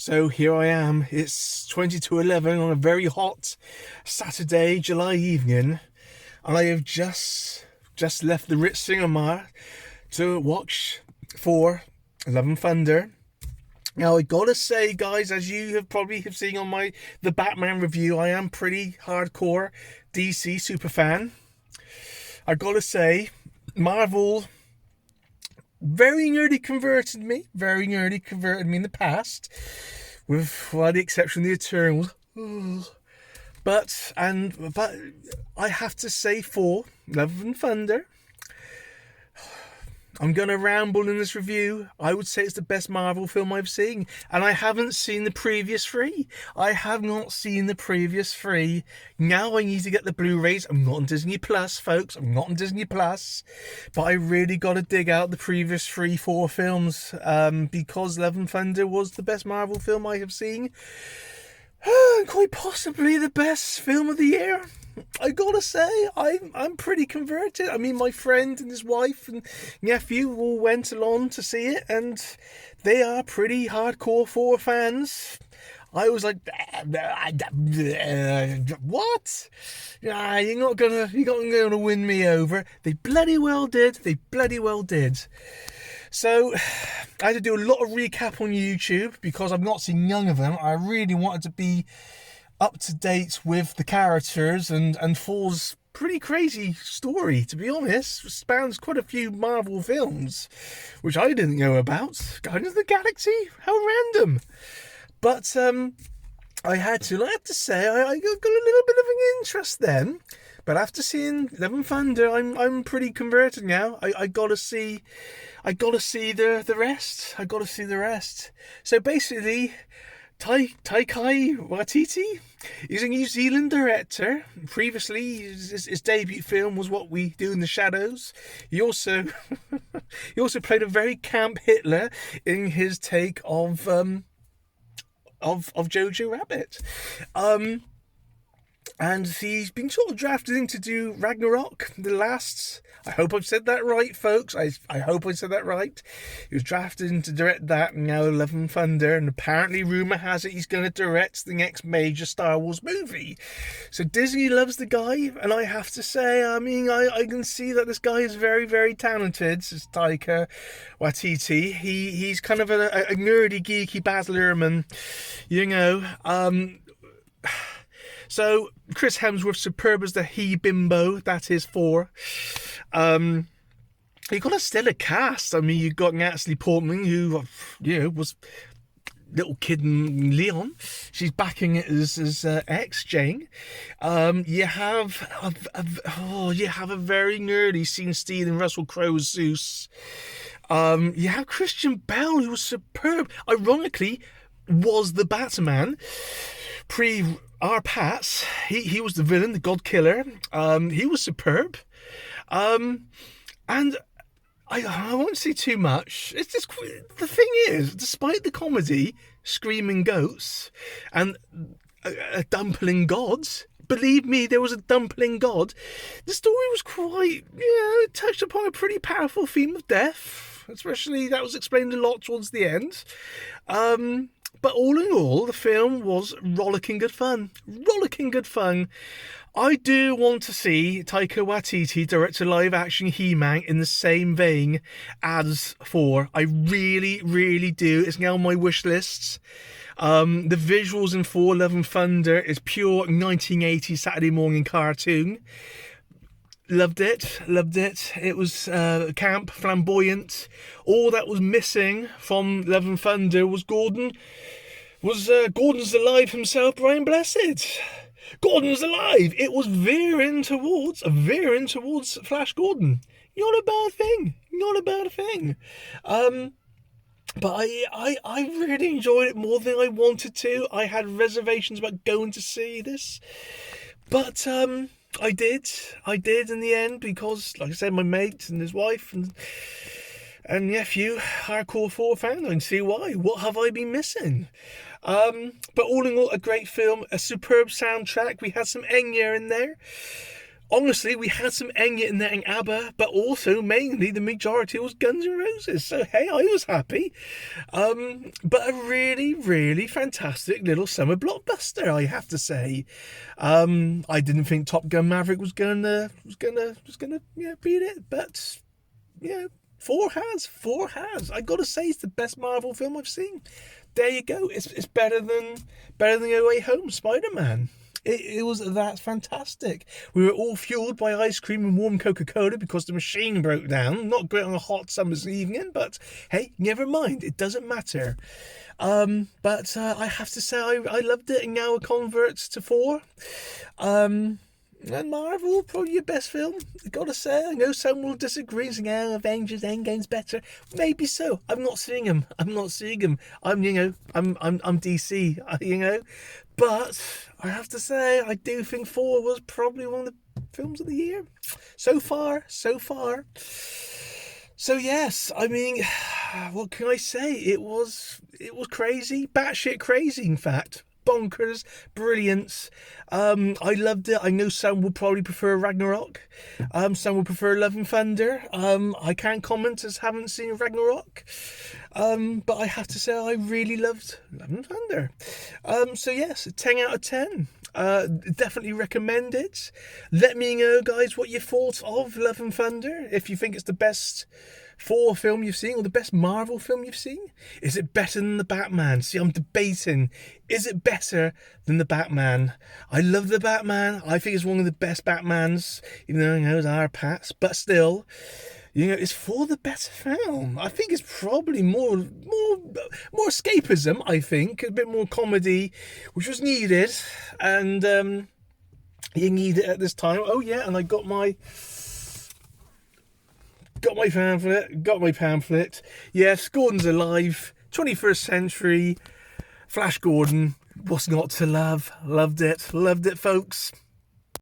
So here I am. It's 20 to 11 on a very hot Saturday, July evening, and I have just left the Ritz Cinema to watch Thor, Love and Thunder. Now I gotta say, guys, as you have probably have seen on the Batman review, I am pretty hardcore DC super fan. I gotta say, Marvel very nearly converted me in the past, with the exception of the Eternals. But I have to say, for Love and Thunder, I'm going to ramble in this review. I would say it's the best Marvel film I've seen. And I haven't seen the previous three. I have not seen the previous three. Now I need to get the Blu-rays. I'm not on Disney Plus, folks. I'm not on Disney Plus. But I really got to dig out the previous 3-4 films. Because Love and Thunder was the best Marvel film I have seen. Quite possibly the best film of the year. I gotta say, I'm pretty converted. I mean, my friend and his wife and nephew all went along to see it, and they are pretty hardcore Thor fans. I was like, what? Nah, you're not gonna win me over. They bloody well did. So, I had to do a lot of recap on YouTube because I've not seen none of them. I really wanted to be up to date with the characters and Thor's pretty crazy story, to be honest. It spans quite a few Marvel films, which I didn't know about. Guardians of the Galaxy? How random. But I had to say, I got a little bit of an interest then. But after seeing Love and Thunder, I'm pretty converted now. I gotta see the rest. I gotta see the rest. So basically, Taikai Watiti is a New Zealand director. Previously, his debut film was What We Do in the Shadows. He also played a very camp Hitler in his take of Jojo Rabbit. And he's been sort of drafted in to do Ragnarok, the last. I hope I've said that right, folks. I hope I said that right. He was drafted in to direct that, and now Love and Thunder, and apparently rumour has it he's going to direct the next major Star Wars movie. So Disney loves the guy, and I have to say, I mean, I can see that this guy is very, very talented. It's Taikai Watiti. He's kind of a nerdy, geeky Baz Luhrmann, you know. So, Chris Hemsworth, superb as the he-bimbo, that is Thor. You got a stellar cast. I mean, you got Natalie Portman, who, was little kid in Leon. She's backing it as ex Jane. You have a very nerdy scene stealing Russell Crowe's Zeus. You have Christian Bale, who was superb. Ironically, was the Batman Our Pats, he was the villain, the God Killer. He was superb. And I won't say too much. It's just, the thing is, despite the comedy, screaming goats, and a dumpling god, believe me, there was a dumpling god. The story was quite, it touched upon a pretty powerful theme of death. Especially, that was explained a lot towards the end. But all in all, the film was rollicking good fun. I do want to see Taika Waititi direct a live-action He-Man in the same vein as Thor. I really, really do. It's now on my wish lists. The visuals in Thor, Love and Thunder is pure 1980s Saturday morning cartoon. Loved it. It was camp, flamboyant. All that was missing from Love and Thunder was Gordon's alive himself, Brian Blessed. Gordon's alive. It was veering towards Flash Gordon. Not a bad thing. But I really enjoyed it more than I wanted to. I had reservations about going to see this, but I did in the end, because, like I said, my mate and his wife and nephew, hardcore Thor fan. I can see why. What have I been missing? But all in all, a great film, a superb soundtrack. We had some Enya in there. Honestly, we had some Enya and Netting ABBA, but also mainly the majority was Guns N' Roses. So hey, I was happy. But a really, really fantastic little summer blockbuster, I have to say. I didn't think Top Gun Maverick was gonna beat it, but yeah, Thor has. I gotta say, it's the best Marvel film I've seen. There you go. It's better than No Way Home, Spider-Man. It was that fantastic. We were all fueled by ice cream and warm Coca-Cola because the machine broke down. Not great on a hot summer's evening, but hey, never mind. It doesn't matter. But I have to say, I loved it, and now a convert to Thor. And Marvel, probably your best film. Gotta say, I know some will disagree, saying, "Oh, Avengers Endgame's better." Maybe so. I'm not seeing them. I'm DC. But I have to say, I do think Thor was probably one of the films of the year so far. So yes, I mean, what can I say? It was crazy, batshit crazy, in fact. Bonkers, brilliant. I loved it. I know some would probably prefer Ragnarok. Some would prefer Love and Thunder. I can't comment as haven't seen Ragnarok. But I have to say I really loved Love and Thunder. So yes, 10 out of 10. Definitely recommend it. Let me know, guys, what your thoughts of Love and Thunder. If you think it's the best Thor film you've seen, or the best Marvel film you've seen. Is it better than the Batman? See, I'm debating. Is it better than the Batman? I love the Batman. I think it's one of the best Batmans, even though it's our Pats, but still, it's for the better film. I think it's probably more escapism. I think a bit more comedy, which was needed, and you need it at this time. Oh yeah, and I got my pamphlet. Yes, Gordon's alive. 21st century. Flash Gordon. What's not to love? Loved it, folks.